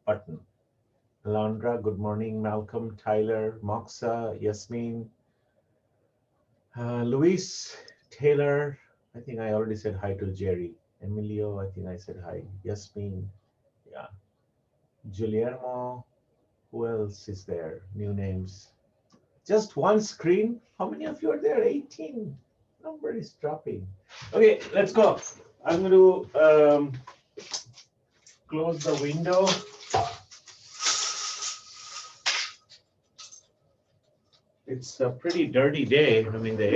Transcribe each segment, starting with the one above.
button. Alondra, good morning. Malcolm, Tyler, Moxa, Yasmin, Luis, Taylor. I think I already said hi to Jerry. Emilio, I think I said hi. Yasmin, yeah. Guillermo, who else is there? New names. Just one screen? How many of you are there? 18. Number is dropping. Okay, let's go. I'm going to close the window. It's a pretty dirty day. I mean, the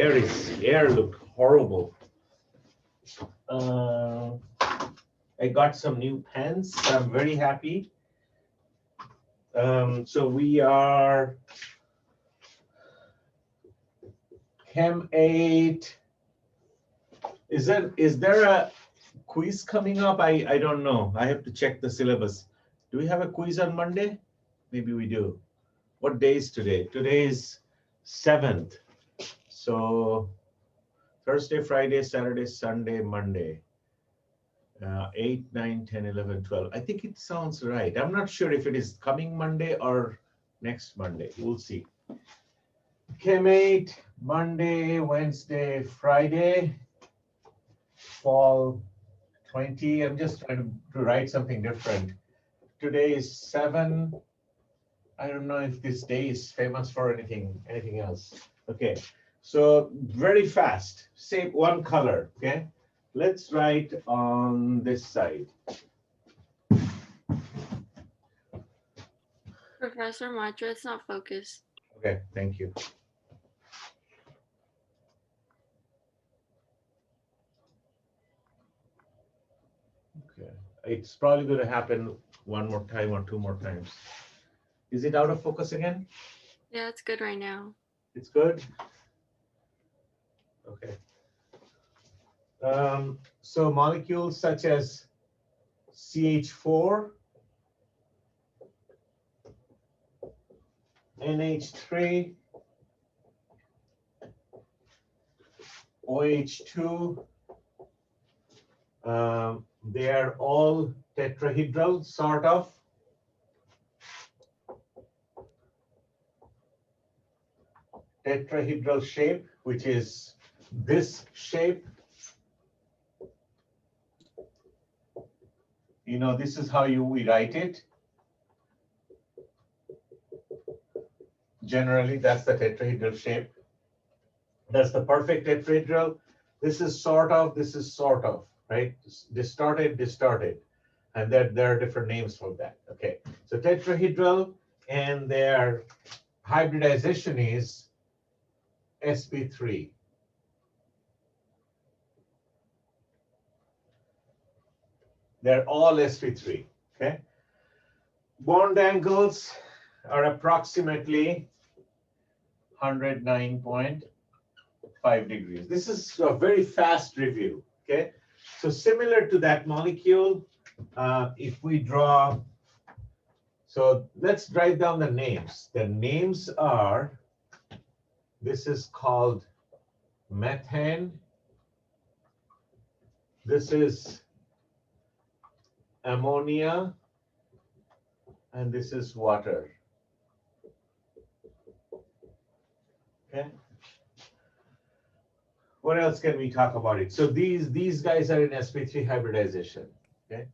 air looked horrible. I got some new pens. I'm very happy. So we are Chem 8. Is there a quiz coming up? I don't know. I have to check the syllabus. Do we have a quiz on Monday? Maybe we do. What day is today? Today is 7th. So Thursday, Friday, Saturday, Sunday, Monday. 8, 9, 10, 11, 12. I think it sounds right. I'm not sure if it is coming Monday or next Monday. We'll see. Chem 8, Monday, Wednesday, Friday, fall 20. I'm just trying to write something different. Today is 7. I don't know if this day is famous for anything else. Okay, so very fast. Say one color, okay? Let's write on this side. Professor Matra, it's not focused. Okay, thank you. Okay, it's probably going to happen one more time or two more times. Is it out of focus again? Yeah, it's good right now. It's good? Okay. So molecules such as CH4, NH3, OH2, they are all tetrahedral, sort of. Tetrahedral shape, which is this shape. You know, this is how we write it. Generally, that's the tetrahedral shape. That's the perfect tetrahedral. This is sort of, right? Distorted, distorted. And there are different names for that. Okay, so tetrahedral, and their hybridization is sp3. They're all sp3, okay? Bond angles are approximately 109.5 degrees. This is a very fast review, okay? So similar to that molecule, if we draw, so let's write down the names. The names are, this is called methane. This is ammonia, and this is water. Okay. What else can we talk about it? So these guys are in sp3 hybridization. Okay.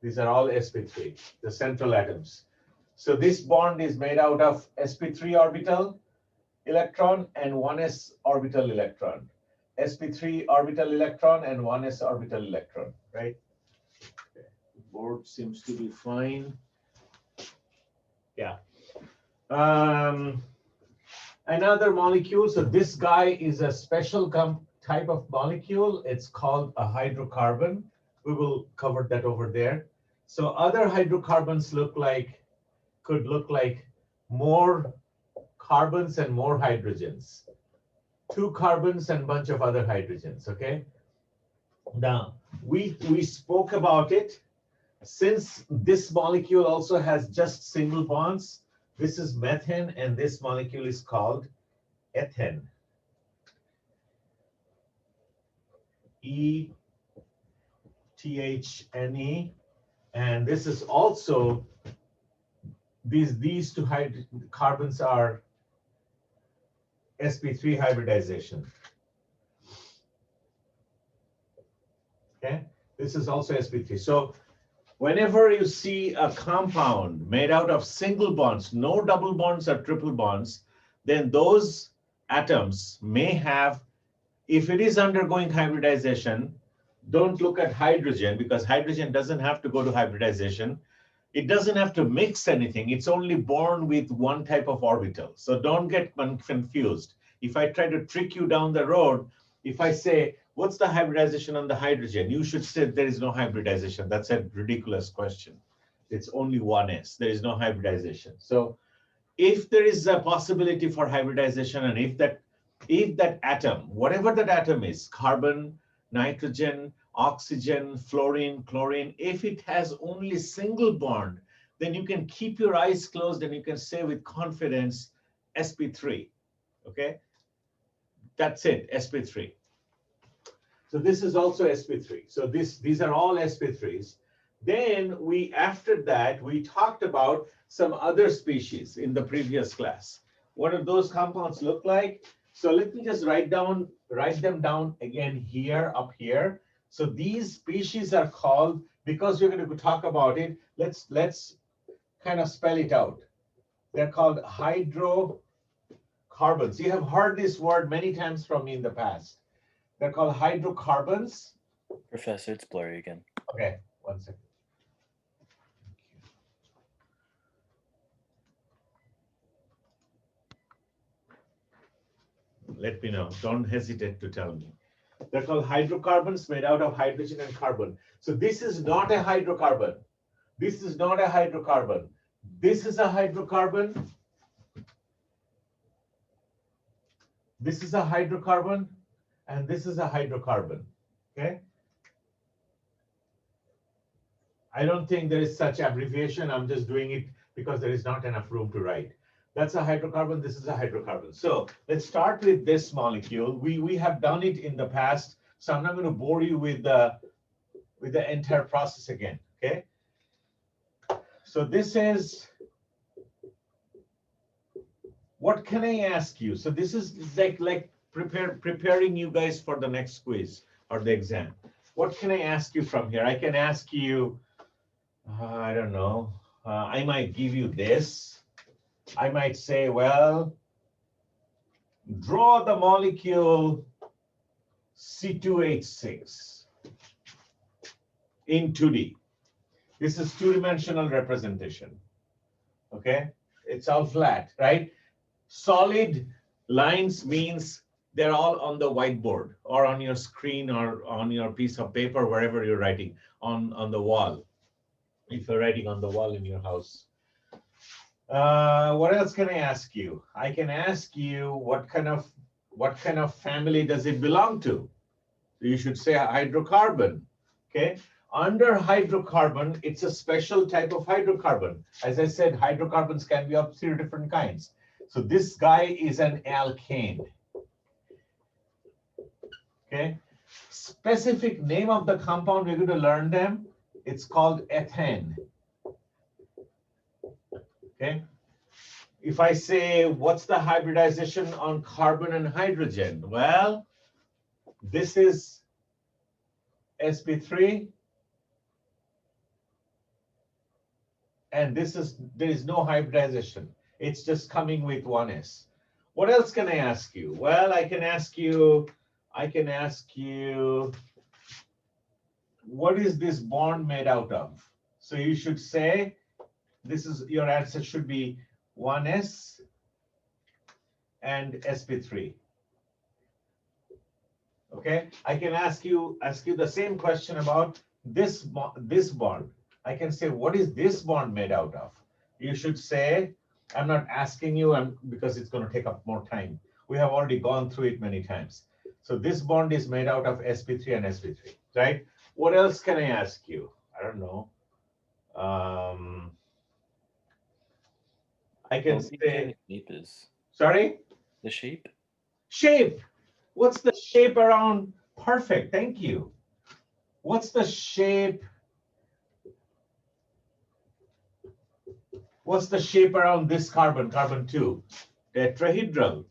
These are all sp3, the central atoms. So this bond is made out of sp3 orbital electron and 1s orbital electron. sp3 orbital electron and 1s orbital electron, right? Okay. Board seems to be fine. Yeah. Another molecule. So this guy is a special type of molecule. It's called a hydrocarbon. We will cover that over there. So other hydrocarbons could look like more carbons and more hydrogens. 2 carbons and a bunch of other hydrogens, okay? Now, we spoke about it. Since this molecule also has just single bonds, this is methane, and this molecule is called ethane. E-T-H-N-E. And this is also, these two carbons are sp3 hybridization. Okay, this is also sp3. So whenever you see a compound made out of single bonds, no double bonds or triple bonds, then those atoms may have, if it is undergoing hybridization, don't look at hydrogen, because hydrogen doesn't have to go to hybridization. It doesn't have to mix anything. It's only born with one type of orbital. So don't get confused. If I try to trick you down the road, if I say, what's the hybridization on the hydrogen? You should say there is no hybridization. That's a ridiculous question. It's only 1s. There is no hybridization. So if there is a possibility for hybridization, and if that atom, whatever that atom is, carbon, nitrogen, oxygen, fluorine, chlorine, if it has only single bond, then you can keep your eyes closed and you can say with confidence sp3. Okay, that's it, sp3. So this is also sp3. So these are all sp3s. Then after that, we talked about some other species in the previous class. What do those compounds look like? So let me just write them down again here, up here. So these species are called, because we're going to talk about it, let's kind of spell it out. They're called hydrocarbons. You have heard this word many times from me in the past. They're called hydrocarbons. Professor, it's blurry again. Okay, one second. Let me know. Don't hesitate to tell me. They're called hydrocarbons made out of hydrogen and carbon. So this is not a hydrocarbon. This is not a hydrocarbon. This is a hydrocarbon. This is a hydrocarbon. And this is a hydrocarbon. Okay? I don't think there is such abbreviation. I'm just doing it because there is not enough room to write. That's a hydrocarbon. This is a hydrocarbon. So let's start with this molecule. We have done it in the past, so I'm not going to bore you with the entire process again. Okay. So this is, what can I ask you? So this is like preparing you guys for the next quiz or the exam. What can I ask you from here? I can ask you, I don't know. I might give you this. I might say, well, draw the molecule C2H6 in 2D. This is two-dimensional representation. Okay, it's all flat, right? Solid lines means they're all on the whiteboard or on your screen or on your piece of paper, wherever you're writing, on the wall, if you're writing on the wall in your house. What else can I ask you? I can ask you what kind of family does it belong to? You should say hydrocarbon. Okay. Under hydrocarbon, it's a special type of hydrocarbon. As I said, hydrocarbons can be of 3 different kinds. So this guy is an alkane. Okay. Specific name of the compound, we're going to learn them. It's called ethane. Okay. If I say, what's the hybridization on carbon and hydrogen? Well, this is sp3. And there is no hybridization. It's just coming with 1s. What else can I ask you? Well, I can ask you, what is this bond made out of? So you should say, your answer should be 1s and sp3. Okay, I can ask you the same question about this bond. I can say, what is this bond made out of? You should say, I'm not asking you because it's going to take up more time. We have already gone through it many times. So this bond is made out of sp3 and sp3, right? What else can I ask you? I don't know. I can say, the shape is. Sorry? The shape? Shape. What's the shape around? Perfect. Thank you. What's the shape What's the shape around this carbon, carbon 2? Tetrahedral.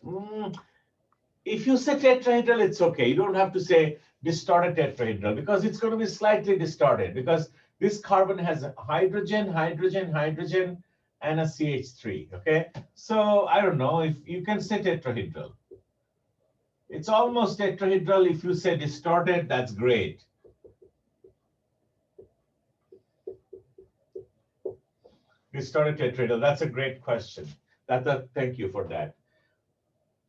If you say tetrahedral, it's okay. You don't have to say distorted tetrahedral because it's going to be slightly distorted because this carbon has hydrogen, hydrogen, hydrogen, and a CH3, okay? So I don't know if you can say tetrahedral. It's almost tetrahedral. If you say distorted, that's great. Distorted tetrahedral, that's a great question. Thank you for that.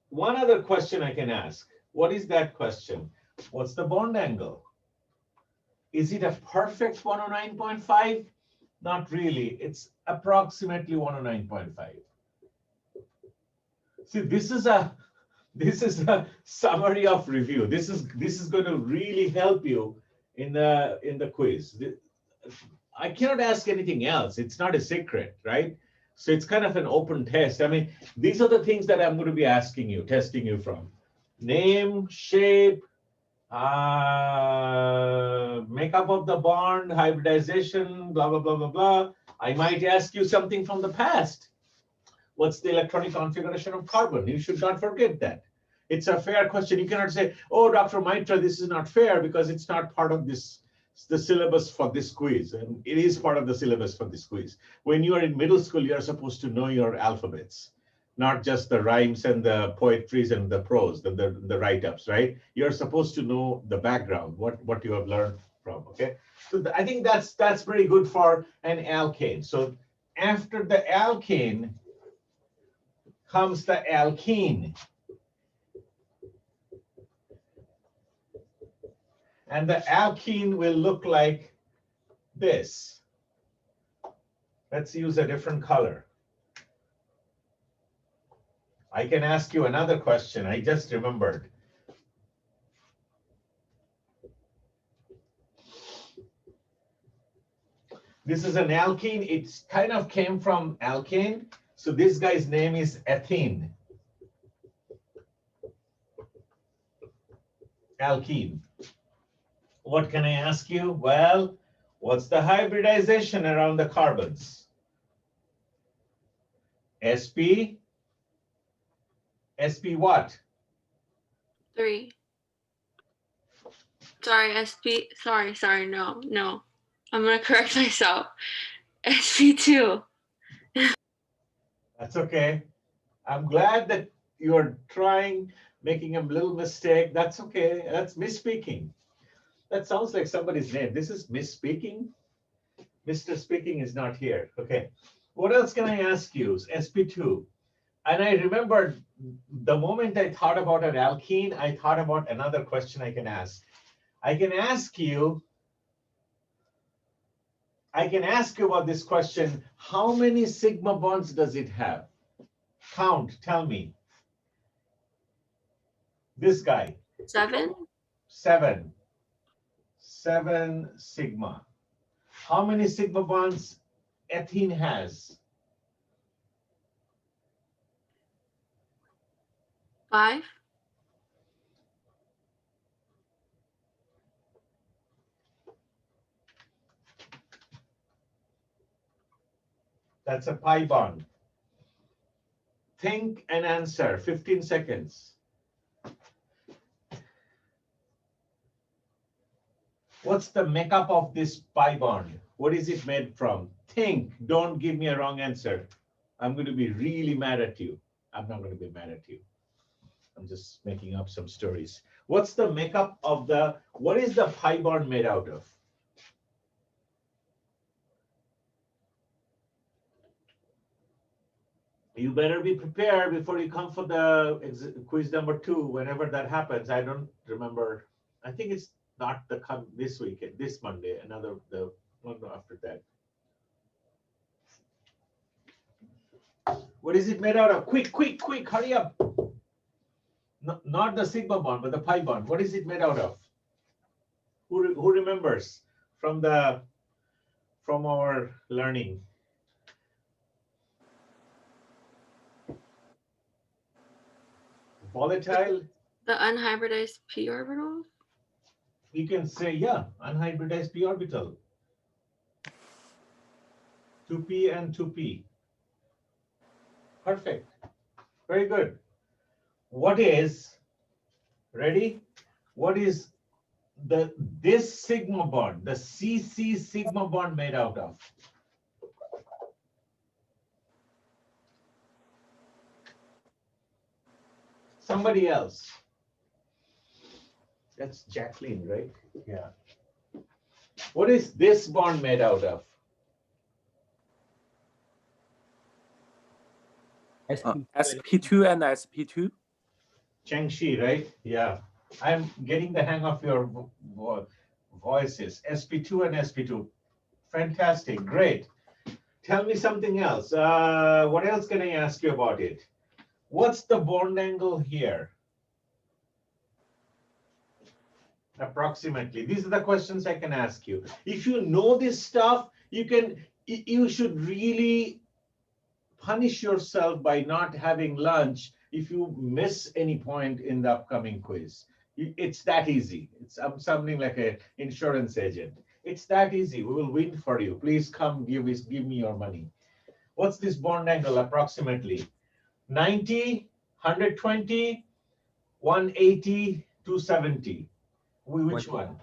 One other question I can ask. What is that question? What's the bond angle? Is it a perfect 109.5? Not really. It's approximately 109.5. See, this is a summary of review. This is going to really help you in the quiz. I cannot ask anything else. It's not a secret, right? So it's kind of an open test. I mean, these are the things that I'm going to be asking you, testing you from. Name, shape, makeup of the bond, hybridization, blah, blah, blah, blah, blah. I might ask you something from the past. What's the electronic configuration of carbon? You should not forget that. It's a fair question. You cannot say, oh, Dr. Maitra, this is not fair because it's not part of the syllabus for this quiz. And it is part of the syllabus for this quiz. When you are in middle school, you're supposed to know your alphabets, not just the rhymes and the poetries and the prose, the write-ups, right? You're supposed to know the background, what you have learned from, okay? So I think that's very good for an alkane. So after the alkane comes the alkene. And the alkene will look like this. Let's use a different color. I can ask you another question. I just remembered. This is an alkene. It kind of came from alkane. So this guy's name is ethene. Alkene. What can I ask you? Well, what's the hybridization around the carbons? sp? sp what? 3. Sorry, SP. Sorry. No. I'm going to correct myself. SP2. That's okay. I'm glad that you're trying, making a little mistake. That's okay. That's misspeaking. That sounds like somebody's name. This is misspeaking. Mr. Speaking is not here. Okay. What else can I ask you? sp2. And I remembered the moment I thought about an alkene, I thought about another question I can ask. I can ask you about this question. How many sigma bonds does it have? Count, tell me. This guy. 7. 7. 7 sigma. How many sigma bonds ethene has? 5. That's a pi bond. Think and answer. 15 seconds. What's the makeup of this pi bond? What is it made from? Think. Don't give me a wrong answer. I'm going to be really mad at you. I'm not going to be mad at you. I'm just making up some stories. What's the makeup of what is the pi bond made out of? You better be prepared before you come for the quiz number 2, whenever that happens. I don't remember. I think it's not this weekend, this Monday, the one after that. What is it made out of? Quick, hurry up. Not the sigma bond, but the pi bond. What is it made out of? Who remembers from our learning? Volatile? The unhybridized p orbitals? You can say, yeah, unhybridized p orbital. 2p and 2p. Perfect. Very good. What is, ready? What is this sigma bond, the CC sigma bond made out of? Somebody else. That's Jacqueline, right? Yeah. What is this bond made out of? sp2 and sp2. Chengxi, right? Yeah. I'm getting the hang of your voices. sp2 and sp2. Fantastic. Great. Tell me something else. What else can I ask you about it? What's the bond angle here? Approximately. These are the questions I can ask you. If you know this stuff, you should really punish yourself by not having lunch if you miss any point in the upcoming quiz. It's that easy. I'm something like an insurance agent. It's that easy. We will win for you. Please come give me your money. What's this bond angle approximately? 90, 120, 180, 270. Which one?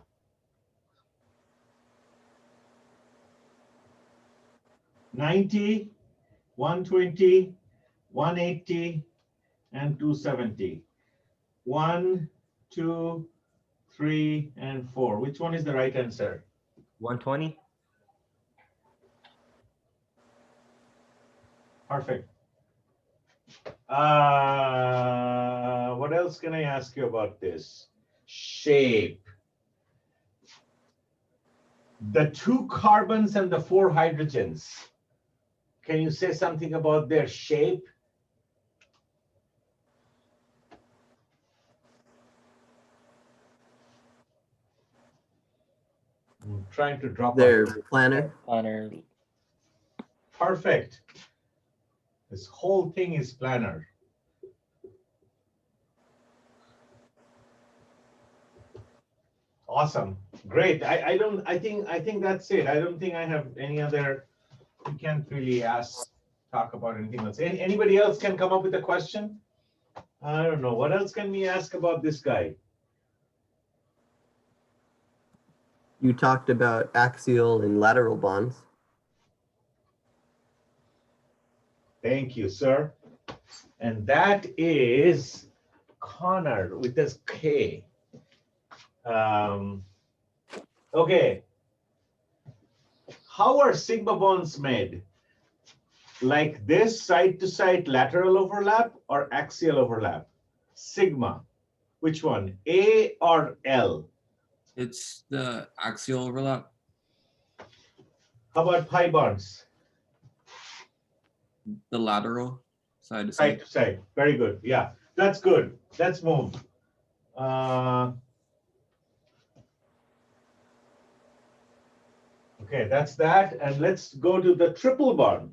90, 120, 180, and 270. 1, 2, 3, and 4. Which one is the right answer? 120. Perfect. What else can I ask you about this? Shape. The 2 carbons and the 4 hydrogens. Can you say something about their shape? I'm trying to drop They're off. planar. Planar. Perfect. This whole thing is planar. Awesome. Great. I think that's it. I don't think I have any other. We can't really talk about anything else. Anybody else can come up with a question? I don't know. What else can we ask about this guy? You talked about axial and lateral bonds. Thank you, sir. And that is Connor with this K. Okay. How are sigma bonds made? Like this, side to side lateral overlap or axial overlap? Sigma. Which one? A or L? It's the axial overlap. How about pi bonds? The lateral side to Side side. to side. Very good. Yeah, that's good. Let's move. Okay, that's that. And let's go to the triple bond.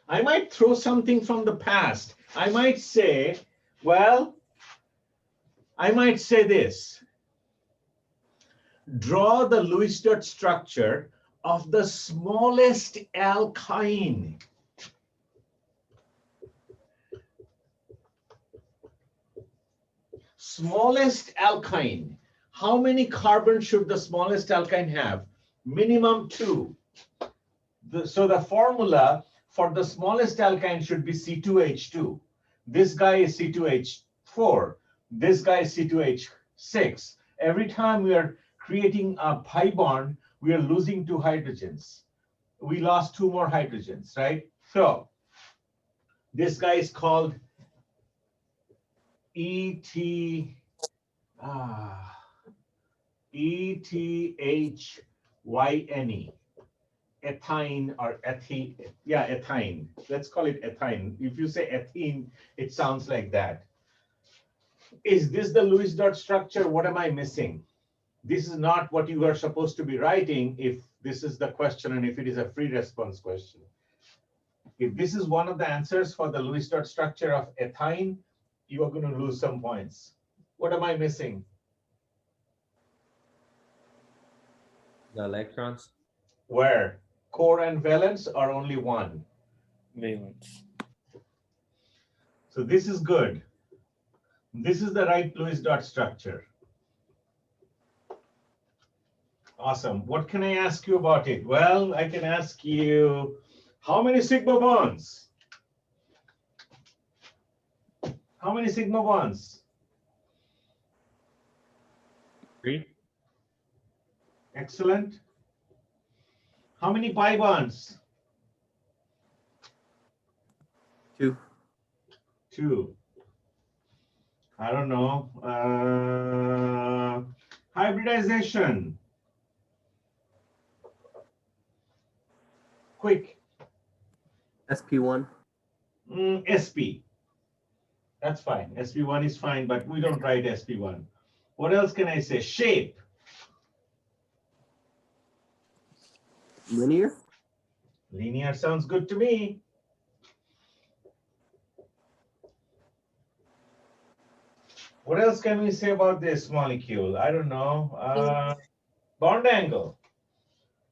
I might throw something from the past. I might say, well, I might say this. Draw the Lewis dot structure of the smallest alkyne. Smallest alkyne. How many carbons should the smallest alkyne have? Minimum 2. So the formula for the smallest alkyne should be C2H2. This guy is C2H4. This guy is C2H6. Every time we are creating a pi bond, we are losing 2 hydrogens. We lost 2 more hydrogens, right? So this guy is called ETHYNE. Ethine or ethene. Yeah, ethine. Let's call it ethine. If you say ethene, it sounds like that. Is this the Lewis dot structure? What am I missing? This is not what you are supposed to be writing if this is the question and if it is a free response question. If this is one of the answers for the Lewis dot structure of ethyne, you are going to lose some points. What am I missing? The electrons. Where? Core and valence are only one. Valence. So this is good. This is the right Lewis dot structure. Awesome. What can I ask you about it? Well, I can ask you, how many sigma bonds? How many sigma bonds? 3. Excellent. How many pi bonds? 2. 2. I don't know. Hybridization. Quick. SP1. SP. That's fine. SP1 is fine, but we don't write SP1. What else can I say? Shape. Linear. Linear sounds good to me. What else can we say about this molecule? I don't know. Bond angle.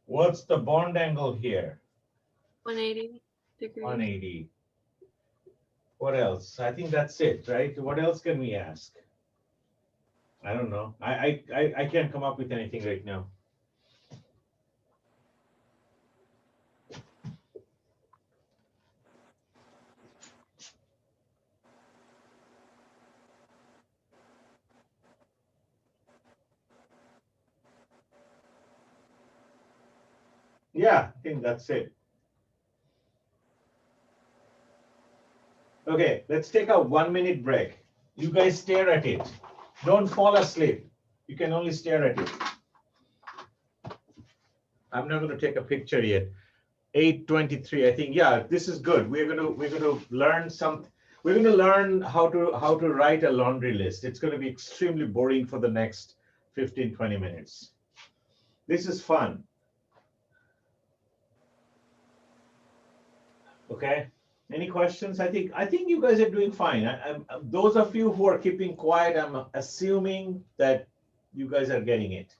What's the bond angle here? 180 degrees. 180. What else? I think that's it, right? What else can we ask? I don't know. I can't come up with anything right now. Yeah, I think that's it. Okay, let's take a 1-minute break. You guys stare at it. Don't fall asleep. You can only stare at it. I'm not going to take a picture yet. 8:23. I think, yeah, this is good. We're going to learn some. We're going to learn how to write a laundry list. It's going to be extremely boring for the next 15-20 minutes. This is fun. Okay. Any questions? I think you guys are doing fine. Those of you who are keeping quiet, I'm assuming that you guys are getting it.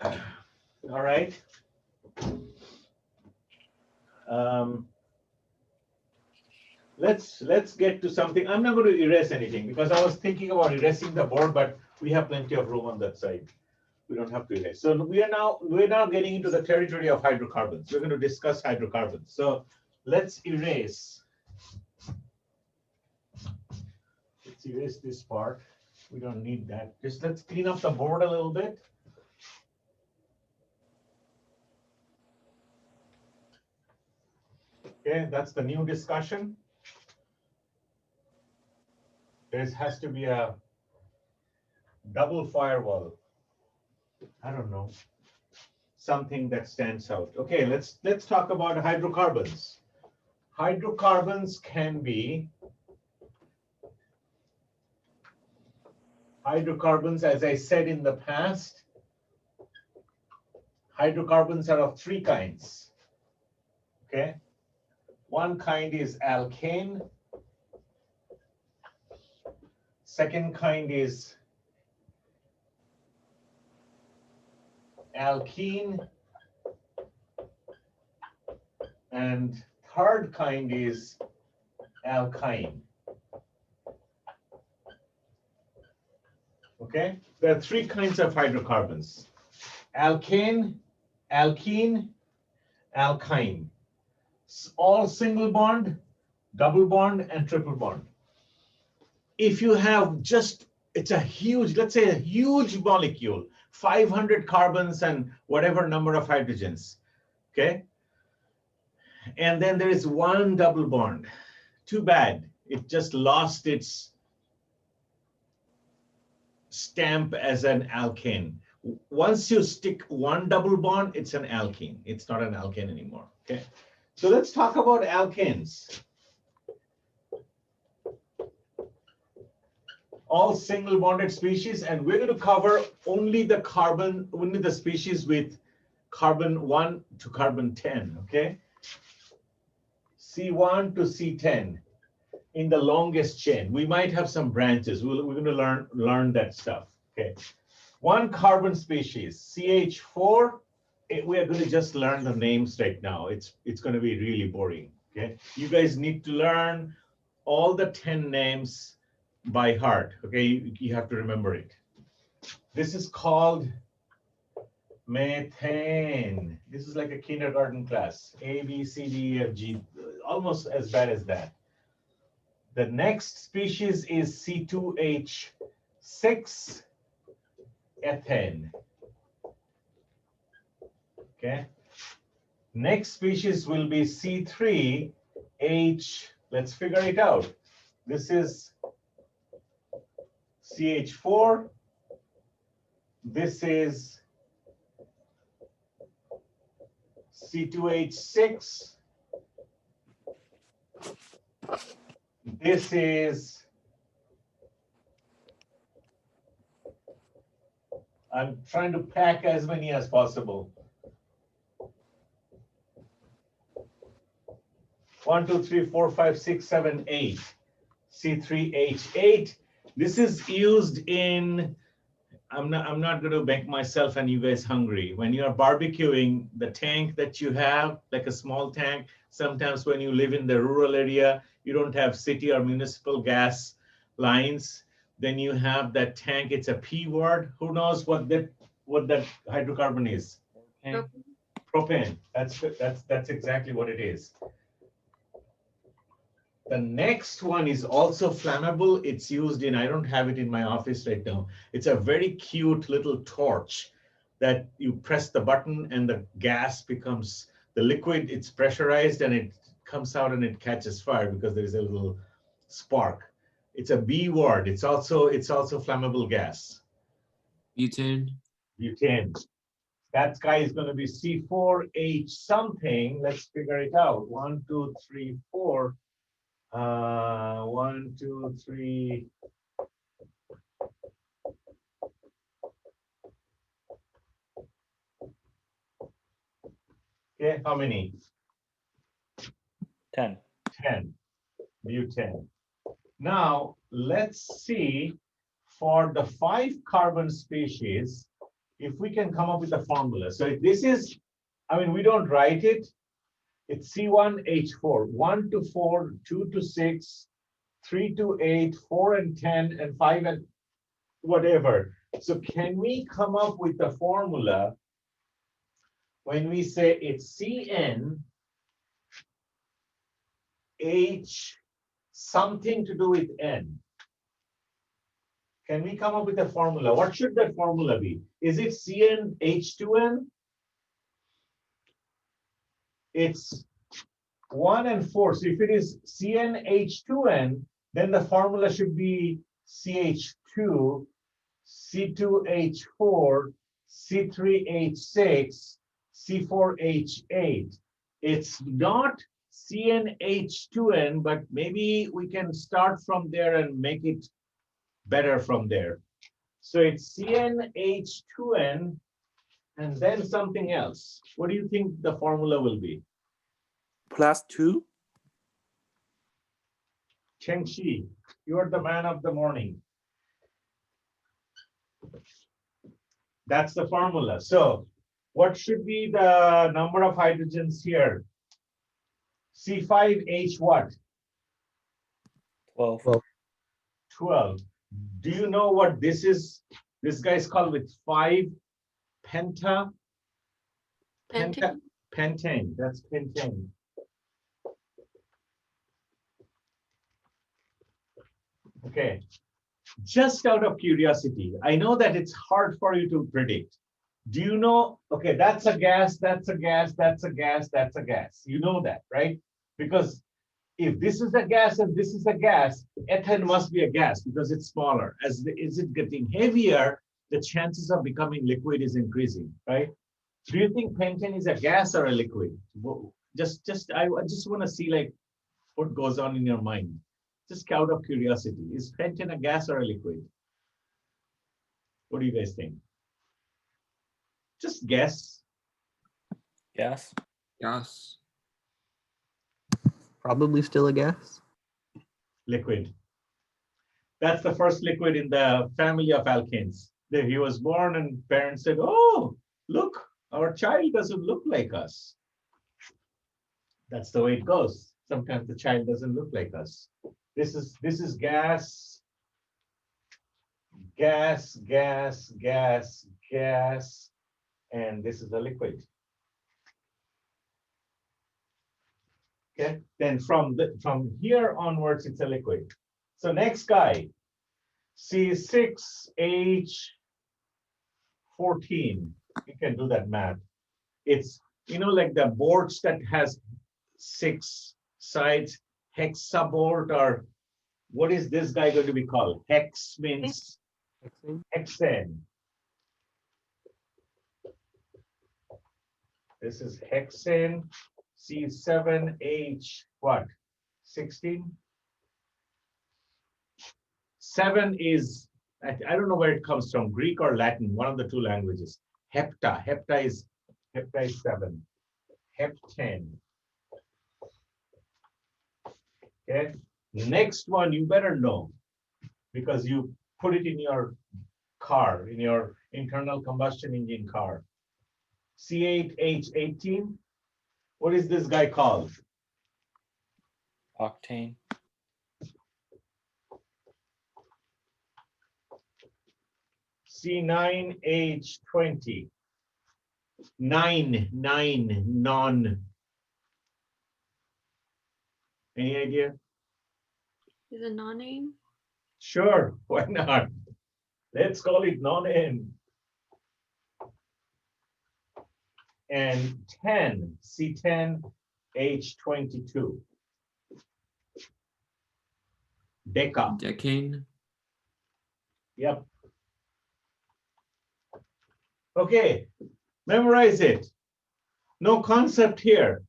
All right. Let's get to something. I'm not going to erase anything because I was thinking about erasing the board, but we have plenty of room on that side. We don't have to erase. So we're now getting into the territory of hydrocarbons. We're going to discuss hydrocarbons. So let's erase. Let's erase this part. We don't need that. Just let's clean up the board a little bit. Okay, that's the new discussion. There has to be a double firewall. I don't know, something that stands out. Okay, let's talk about hydrocarbons. Hydrocarbons can be hydrocarbons, as I said in the past. Hydrocarbons are of 3 kinds. Okay, one kind is alkane. Second kind is alkene, and third kind is alkyne. Okay, there are 3 kinds of hydrocarbons: alkane, alkene, alkyne. All single bond, double bond, and triple bond. If you have just, it's a huge, let's say a huge molecule, 500 carbons and whatever number of hydrogens, okay? And then there is one double bond. Too bad, it just lost its stamp as an alkane. Once you stick one double bond, it's an alkene. It's not an alkane anymore, okay? So let's talk about alkanes. all single bonded species, and we're going to cover only the species with carbon 1 to carbon 10, okay? C1 to C10 in the longest chain. We might have some branches. We're going to learn that stuff, okay? One carbon species, CH4, we are going to just learn the names right now. It's going to be really boring, okay? You guys need to learn all the 10 names by heart, okay? You have to remember it. This is called methane. This is like a kindergarten class. A, B, C, D, E, F, G, almost as bad as that. The next species is C2H6 ethane. Okay. Next species will be C3H. Let's figure it out. This is CH4. This is C2H6. This is, I'm trying to pack as many as possible. 1, 2, 3, 4, 5, 6, 7, 8. C3H8. This is used in, I'm not going to make myself and you guys hungry. When you are barbecuing, the tank that you have, like a small tank, sometimes when you live in the rural area, you don't have city or municipal gas lines, then you have that tank. It's a P word. Who knows what that hydrocarbon is? Okay. Propane. That's exactly what it is. The next one is also flammable. It's used in, I don't have it in my office right now. It's a very cute little torch that you press the button and the gas becomes the liquid. It's pressurized and it comes out and it catches fire because there is a little spark. It's a B word. It's also flammable gas. Butane. Butane. That guy is going to be C4H something. Let's figure it out. 1, 2, 3, 4. 1, 2, 3. Okay, how many? 10. 10. Butane. Now, let's see for the 5 carbon species, if we can come up with a formula. So this is, I mean, we don't write it. It's C1H4, 1 to 4, 2 to 6, 3 to 8, 4 and 10, and 5 and whatever. So can we come up with the formula when we say it's CnH something to do with N? Can we come up with a formula? What should that formula be? Is it CnH2n? It's 1 and 4. So if it is CnH2n, then the formula should be CH2, C2H4, C3H6, C4H8. It's not CnH2n, but maybe we can start from there and make it better from there. So it's CnH2n and then something else. What do you think the formula will be? +2. Chengxi, you're the man of the morning. That's the formula. So what should be the number of hydrogens here? C5H what? 12. 12. Do you know what this is? This guy is called with 5 pentane. Pentane. That's pentane. Okay. Just out of curiosity, I know that it's hard for you to predict. Do you know, okay, that's a gas, that's a gas, that's a gas, that's a gas. You know that, right? Because if this is a gas and this is a gas, ethane must be a gas because it's smaller. As it getting heavier, the chances of becoming liquid is increasing, right? Do you think pentane is a gas or a liquid? I just want to see like what goes on in your mind. Just out of curiosity, is pentane a gas or a liquid? What do you guys think? Just guess. Gas. Gas. Probably still a gas. Liquid. That's the first liquid in the family of alkanes. He was born and parents said, oh, look, our child doesn't look like us. That's the way it goes. Sometimes the child doesn't look like us. This is gas, gas, gas, gas, gas, and this is a liquid. Okay, then from here onwards, it's a liquid. So next guy, C6H14. You can do that math. It's, like the boards that has 6 sides, hexaboard, or what is this guy going to be called? Hex means hexane. This is hexane, C7H what? 16? 7 is, I don't know where it comes from, Greek or Latin, one of the 2 languages. Hepta is 7. Heptane. Okay, next one you better know because you put it in your car, in your internal combustion engine car. C8H18. What is this guy called? Octane. C9H20. 9, non. Any idea? Is it non-name? Sure, why not? Let's call it non-N. And 10, C10H22. Deca. Decane. Yep. Okay, memorize it. No concept here.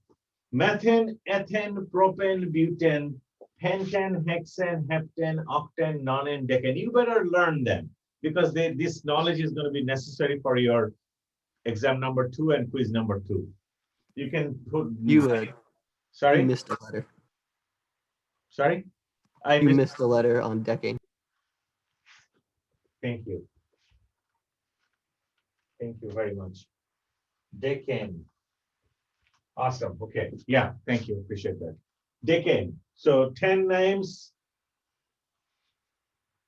Methane, ethane, propane, butane, pentane, hexane, heptane, octane, nonane, decane. You better learn them because this knowledge is going to be necessary for your exam number 2 and quiz number 2. You can put. You Sorry. missed a letter. Sorry. You missed the letter on decade. Thank you. Thank you very much. Decane. Awesome. Okay. Yeah. Thank you. Appreciate that. Decane. So 10 names.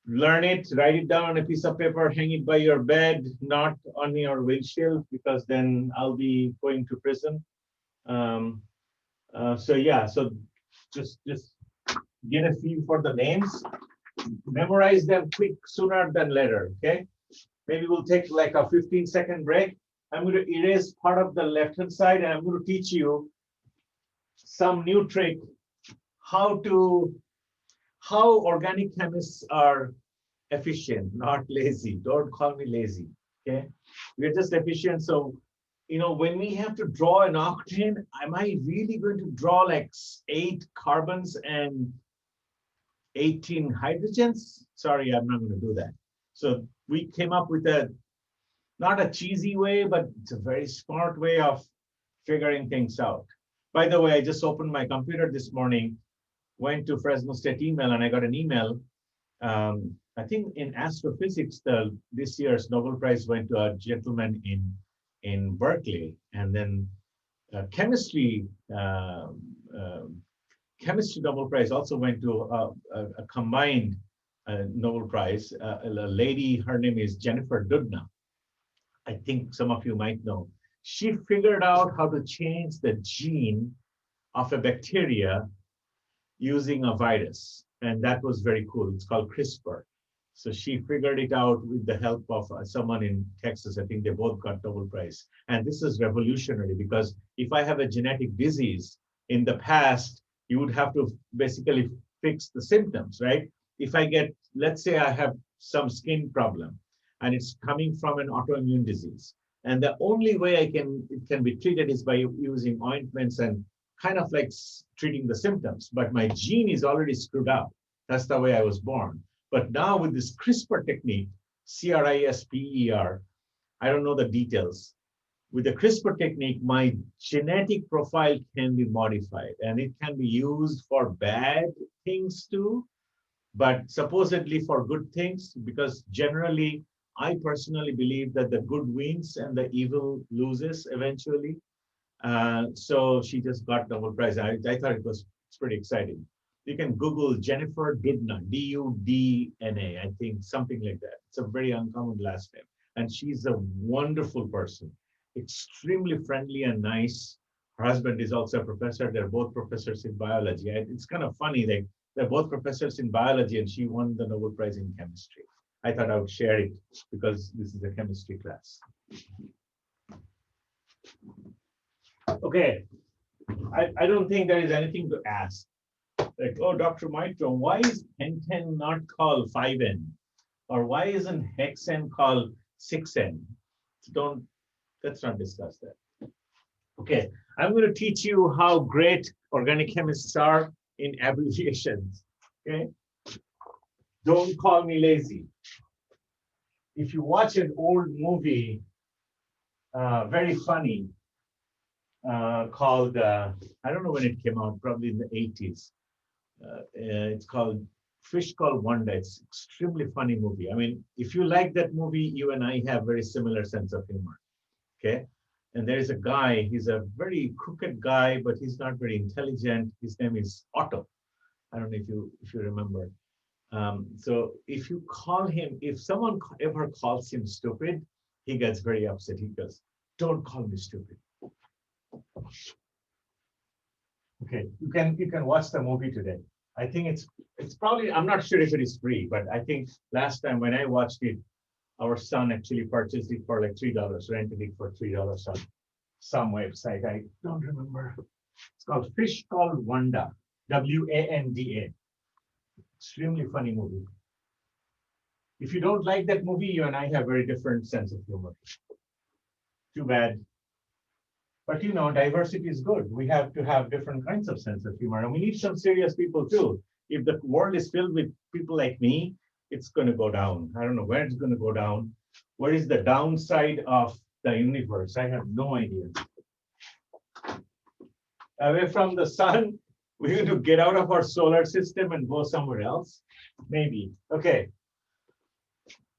Learn it. Write it down on a piece of paper. Hang it by your bed, not on your windshield, because then I'll be going to prison. So yeah. So just get a feel for the names. Memorize them quick, sooner than later. Okay. Maybe we'll take like a 15-second break. I'm going to erase part of the left-hand side and I'm going to teach you some new trick, how organic chemists are efficient, not lazy. Don't call me lazy, okay? We're just efficient. So, when we have to draw an octane, am I really going to draw like 8 carbons and 18 hydrogens? Sorry, I'm not going to do that. So we came up with not a cheesy way, but it's a very smart way of figuring things out. By the way, I just opened my computer this morning, went to Fresno State email, and I got an email. I think in astrophysics, this year's Nobel Prize went to a gentleman in Berkeley, and then chemistry Nobel Prize also went to a combined Nobel Prize. A lady, her name is Jennifer Doudna. I think some of you might know. She figured out how to change the gene of a bacteria using a virus. And that was very cool. It's called CRISPR. So she figured it out with the help of someone in Texas. I think they both got Nobel Prize. And this is revolutionary because if I have a genetic disease in the past, you would have to basically fix the symptoms, right? If I get, let's say I have some skin problem and it's coming from an autoimmune disease. And the only way it can be treated is by using ointments and kind of like treating the symptoms, but my gene is already screwed up. That's the way I was born. But now with this CRISPR technique, CRISPR, I don't know the details. With the CRISPR technique, my genetic profile can be modified and it can be used for bad things too, but supposedly for good things, because generally, I personally believe that the good wins and the evil loses eventually. So she just got Nobel Prize. I thought it's pretty exciting. You can Google Jennifer Doudna, D-U-D-N-A, I think something like that. It's a very uncommon last name. And she's a wonderful person, extremely friendly and nice. Her husband is also a professor. They're both professors in biology. It's kind of funny that they're both professors in biology and she won the Nobel Prize in chemistry. I thought I would share it because this is a chemistry class. Okay, I don't think there is anything to ask. Like, oh, Dr. Maitro, why is penten not called 5N? Or why isn't hexen called 6N? Let's not discuss that. Okay, I'm going to teach you how great organic chemists are in abbreviations. Okay, don't call me lazy. If you watch an old movie, very funny, called, I don't know when it came out, probably in the 80s. It's called Fish Called Wanda. It's extremely funny movie. I mean, if you like that movie, you and I have very similar sense of humor. Okay, and there is a guy, he's a very crooked guy, but he's not very intelligent. His name is Otto. I don't know if you remember. So if you call him, if someone ever calls him stupid, he gets very upset. He goes, "Don't call me stupid." Okay, you can watch the movie today. I think it's probably, I'm not sure if it is free, but I think last time when I watched it, our son actually purchased it for like $3, rented it for $3 on some website. I don't remember. It's called Fish Called Wanda, W-A-N-D-A. Extremely funny movie. If you don't like that movie, you and I have very different sense of humor. Too bad. But you know, diversity is good. We have to have different kinds of sense of humor, and we need some serious people too. If the world is filled with people like me, it's going to go down. I don't know where it's going to go down. Where is the downside of the universe? I have no idea. Away from the sun, we're going to get out of our solar system and go somewhere else? Maybe. Okay.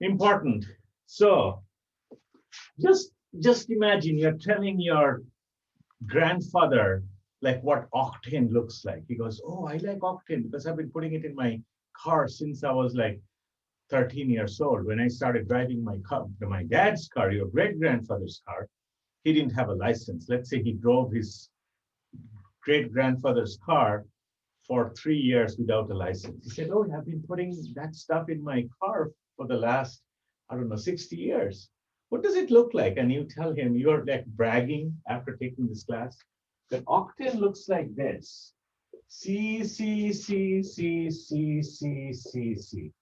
Important. So just imagine you're telling your grandfather like what octane looks like. He goes, "Oh, I like octane because I've been putting it in my car since I was like 13 years old. When I started driving my car, my dad's car, your great-grandfather's car, he didn't have a license. Let's say he drove his great-grandfather's car for 3 years without a license. He said, "Oh, I've been putting that stuff in my car for the last, I don't know, 60 years. What does it look like?" And you tell him, you're like bragging after taking this class, that octane looks like this. C, C, C, C, C, C, C, C.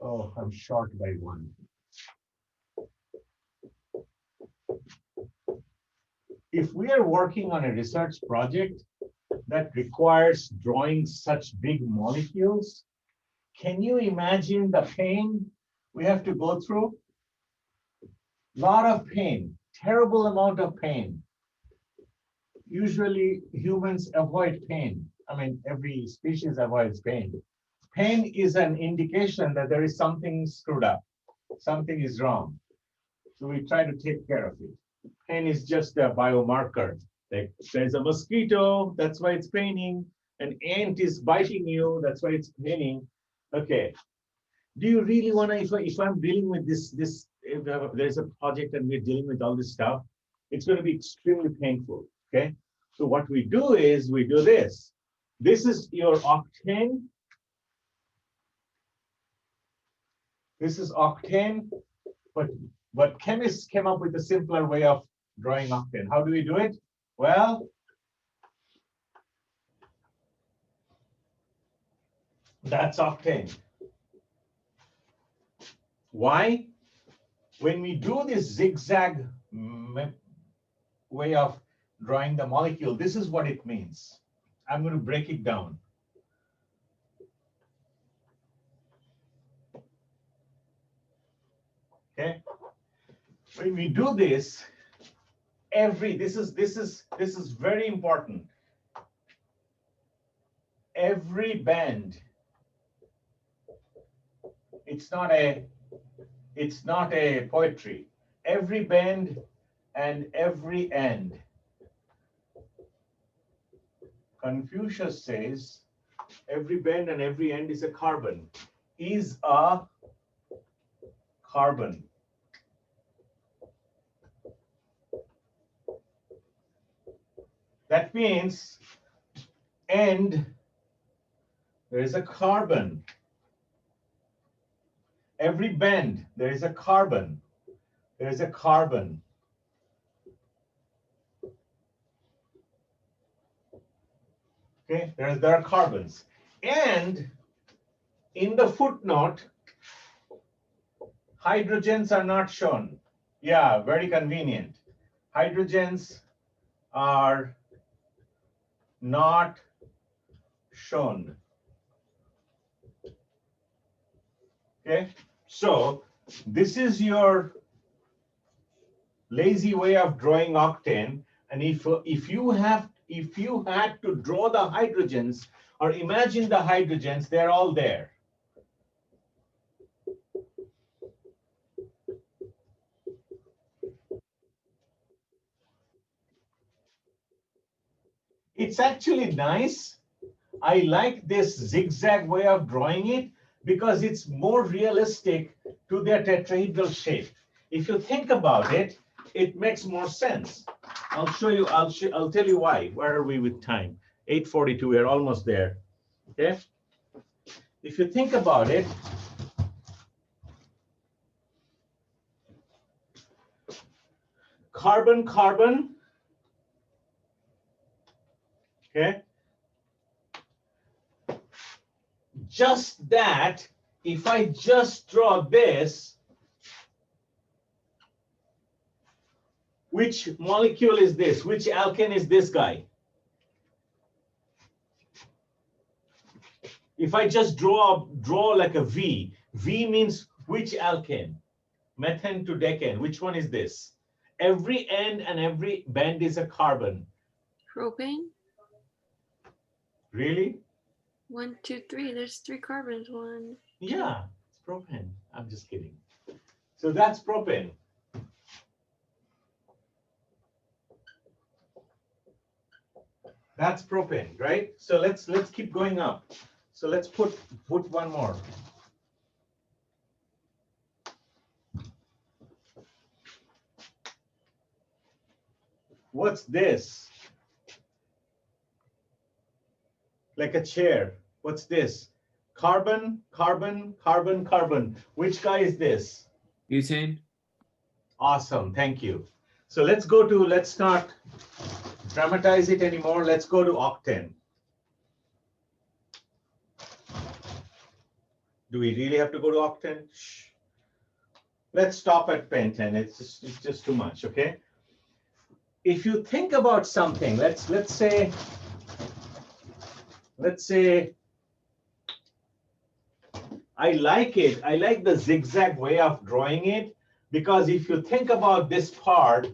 Oh, I'm short by 1. If we are working on a research project that requires drawing such big molecules, can you imagine the pain we have to go through? Lot of pain, terrible amount of pain. Usually humans avoid pain. I mean, every species avoids pain. Pain is an indication that there is something screwed up, something is wrong. So we try to take care of it. Pain is just a biomarker. Like there's a mosquito, that's why it's paining. An ant is biting you, that's why it's paining. Okay. Do you really want to, if I'm dealing with this, if there's a project and we're dealing with all this stuff, it's going to be extremely painful, okay? So what we do is we do this. This is your octane. This is octane, but chemists came up with a simpler way of drawing octane. How do we do it? Well, that's octane. Why? When we do this zigzag way of drawing the molecule, this is what it means. I'm going to break it down. Okay. When we do this, this is very important. Every band, it's not a poetry. Every bend and every end. Confucius says every bend and every end is a carbon. Is a carbon. That means end, there is a carbon. Every bend, there is a carbon. There is a carbon. Okay, there are carbons. And in the footnote, hydrogens are not shown. Yeah, very convenient. Hydrogens are not shown. Okay, so this is your lazy way of drawing octane. And if you had to draw the hydrogens or imagine the hydrogens, they're all there. It's actually nice. I like this zigzag way of drawing it because it's more realistic to their tetrahedral shape. If you think about it, it makes more sense. I'll show you, I'll tell you why. Where are we with time? 8:42, we're almost there. Okay. If you think about it, carbon, carbon, okay. Just that, if I just draw this, which molecule is this? Which alkane is this guy? If I just draw like a V, V means which alkane? Methane to decane. Which one is this? Every end and every bend is a carbon. Propane? Really? 1, 2, 3. There's 3 carbons. 1. Yeah, it's propane. I'm just kidding. So that's propane. That's propane, right? So let's keep going up. So let's put one more. What's this? Like a chair. What's this? Carbon, carbon, carbon, carbon. Which guy is this? Butane. Awesome, thank you. So let's not dramatize it anymore. Let's go to octane. Do we really have to go to octane? Shh. Let's stop at pentane. It's just too much, okay? If you think about something, let's say I like it. I like the zigzag way of drawing it because if you think about this part,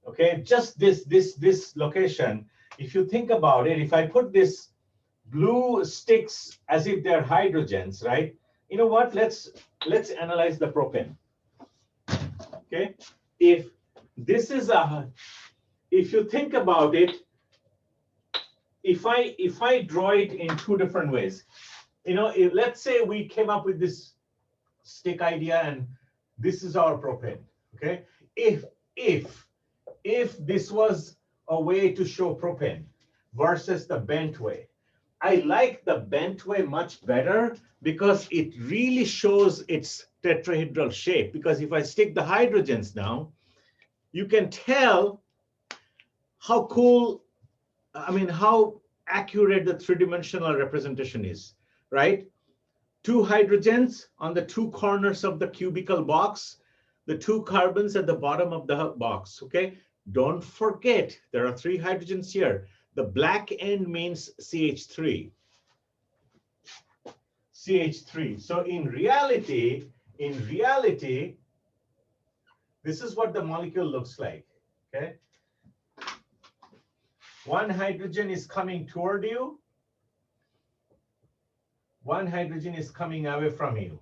okay, just this location, if you think about it, if I put this blue sticks as if they're hydrogens, right? You know what? Let's analyze the propane. Okay, if this is if you think about it, if I draw it in 2 different ways, you know, let's say we came up with this stick idea and this is our propane. Okay, if this was a way to show propane versus the bent way, I like the bent way much better because it really shows its tetrahedral shape. Because if I stick the hydrogens now, you can tell how cool, I mean, how accurate the 3-dimensional representation is, right? 2 hydrogens on the 2 corners of the cubical box, the 2 carbons at the bottom of the box, okay? Don't forget, there are 3 hydrogens here. The black end means CH3. CH3. So in reality, This is what the molecule looks like, okay? One hydrogen is coming toward you. One hydrogen is coming away from you.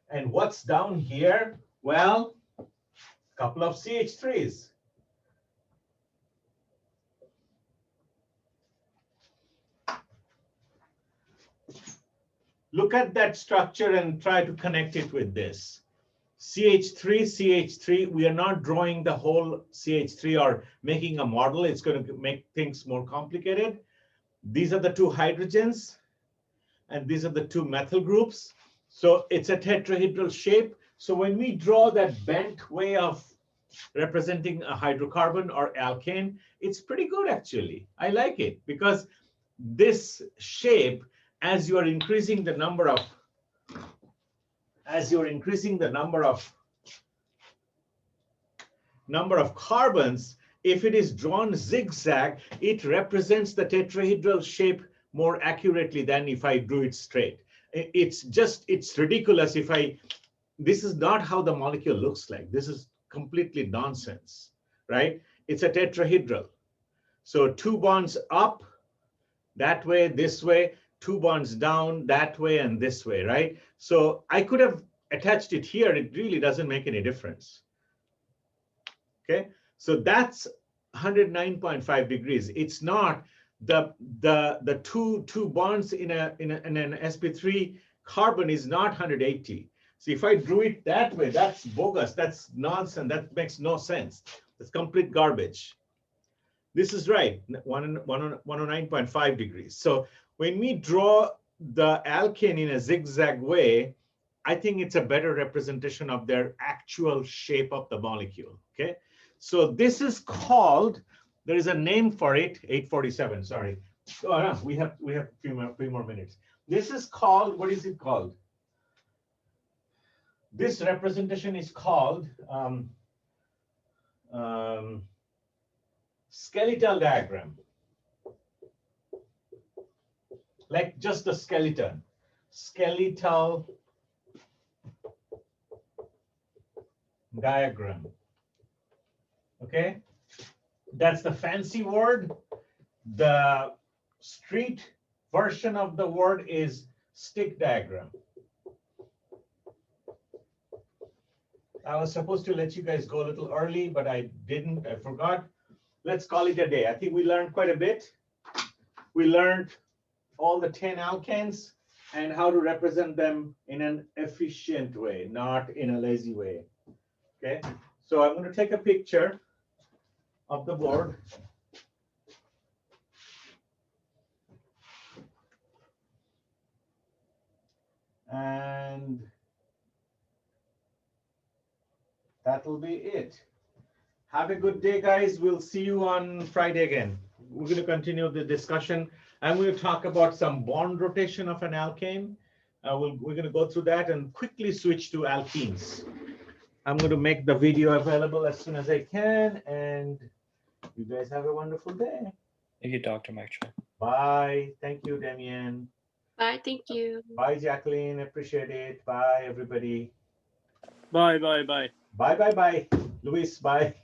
And what's down here? Well, a couple of CH3s. Look at that structure and try to connect it with this. CH3, CH3, we are not drawing the whole CH3 or making a model. It's going to make things more complicated. These are the two hydrogens, and these are the two methyl groups. So it's a tetrahedral shape. So when we draw that bent way of representing a hydrocarbon or alkane, it's pretty good actually. I like it because this shape, as you are increasing the number of carbons, if it is drawn zigzag, it represents the tetrahedral shape more accurately than if I drew it straight. It's ridiculous this is not how the molecule looks like. This is completely nonsense, right? It's a tetrahedral. So 2 bonds up that way, this way, 2 bonds down that way and this way, right? So I could have attached it here. It really doesn't make any difference. Okay, so that's 109.5 degrees. It's not the two bonds in an sp3 carbon is not 180. So if I drew it that way, that's bogus. That's nonsense. That makes no sense. That's complete garbage. This is right, 109.5 degrees. So when we draw the alkane in a zigzag way, I think it's a better representation of their actual shape of the molecule, okay? So this is called, there is a name for it, 847, sorry. Oh, no, we have a few more minutes. This is called, what is it called? This representation is called skeletal diagram. Like just the skeleton. Skeletal diagram. Okay, that's the fancy word. The street version of the word is stick diagram. I was supposed to let you guys go a little early, but I didn't. I forgot. Let's call it a day. I think we learned quite a bit. We learned all the 10 alkanes and how to represent them in an efficient way, not in a lazy way. Okay, so I'm going to take a picture of the board. And that'll be it. Have a good day, guys. We'll see you on Friday again. We're going to continue the discussion. I'm going to talk about some bond rotation of an alkane. We're going to go through that and quickly switch to alkenes. I'm going to make the video available as soon as I can. And you guys have a wonderful day. Thank you, Dr. Mike. Bye. Thank you, Damien. Bye. Thank you. Bye, Jacqueline. Appreciate it. Bye, everybody. Bye, bye, bye. Bye, bye, bye. Luis, bye.